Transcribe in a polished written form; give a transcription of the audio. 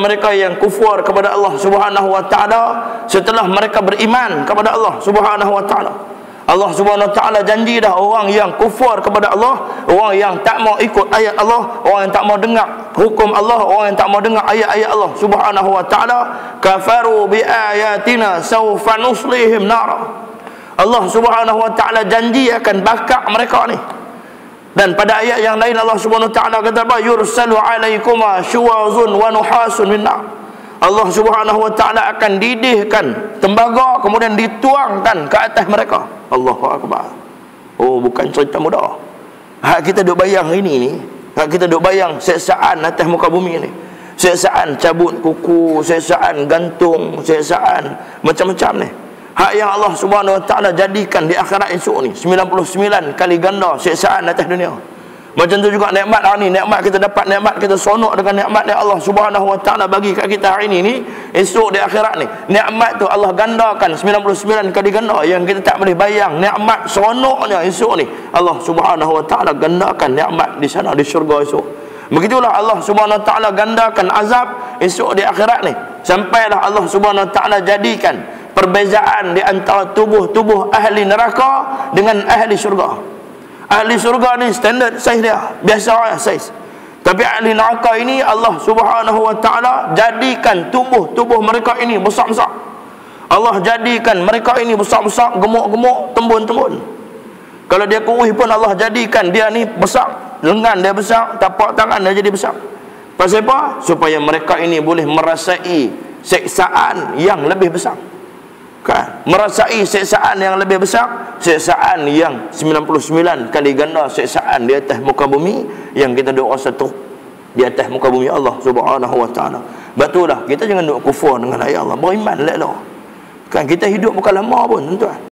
mereka yang kufur kepada Allah Subhanahu wa taala setelah mereka beriman kepada Allah Subhanahu wa taala. Allah Subhanahu wa taala janji dah orang yang kufur kepada Allah, orang yang tak mau ikut ayat Allah, orang yang tak mau dengar hukum Allah, orang yang tak mau dengar ayat-ayat Allah Subhanahu wa taala, kafaru bi ayatina sawfa nuslihim nar. Allah Subhanahu wa taala janji akan bakar mereka ni. Dan pada ayat yang lain Allah Subhanahu wa taala kata apa? Yursalu alaikuma syuwazun wa nuhasun min nar. Allah Subhanahu wa taala akan didihkan tembaga kemudian dituangkan ke atas mereka. Allahu akbar. Oh, bukan cerita mudah. Hak kita duk bayang ini ni, hak kita duk bayang siksaan atas muka bumi ni. Siksaan cabut kuku, siksaan gantung, siksaan macam-macam ni. Hak yang Allah Subhanahu wa taala jadikan di akhirat esok ni 99 kali ganda siksaan atas dunia. Macam tu juga nikmat hari ni, nikmat kita dapat, nikmat kita sonok dengan nikmat yang Allah Subhanahu wa taala bagi kat kita hari ni, esok di akhirat ni nikmat tu Allah gandakan 99 kali ganda yang kita tak boleh bayang. Nikmat sonoknya esok ni Allah Subhanahu wa taala gandakan nikmat di sana di syurga esok. Begitulah Allah Subhanahu wa taala gandakan azab esok di akhirat ni, sampailah Allah Subhanahu wa taala jadikan perbezaan di antara tubuh-tubuh ahli neraka dengan ahli syurga. Ahli syurga ni standard saiz dia, biasa saiz. Tapi ahli neraka ini Allah Subhanahu wa taala jadikan tubuh mereka ini besar-besar. Allah jadikan mereka ini besar-besar, gemuk-gemuk, tembun-tembun. Kalau dia kurus pun Allah jadikan dia ni besar, lengan dia besar, tapak tangan dia jadi besar. Pasal apa? Supaya mereka ini boleh merasai siksaan yang lebih besar. Kan? Merasai siksaan yang lebih besar, siksaan yang 99 kali ganda siksaan di atas muka bumi yang kita duk rasa tu di atas muka bumi Allah Subhanahu wa taala. Betullah kita jangan duk kufur dengan ayat Allah, beriman elok. Kan kita hidup bukan lama pun tuan-tuan.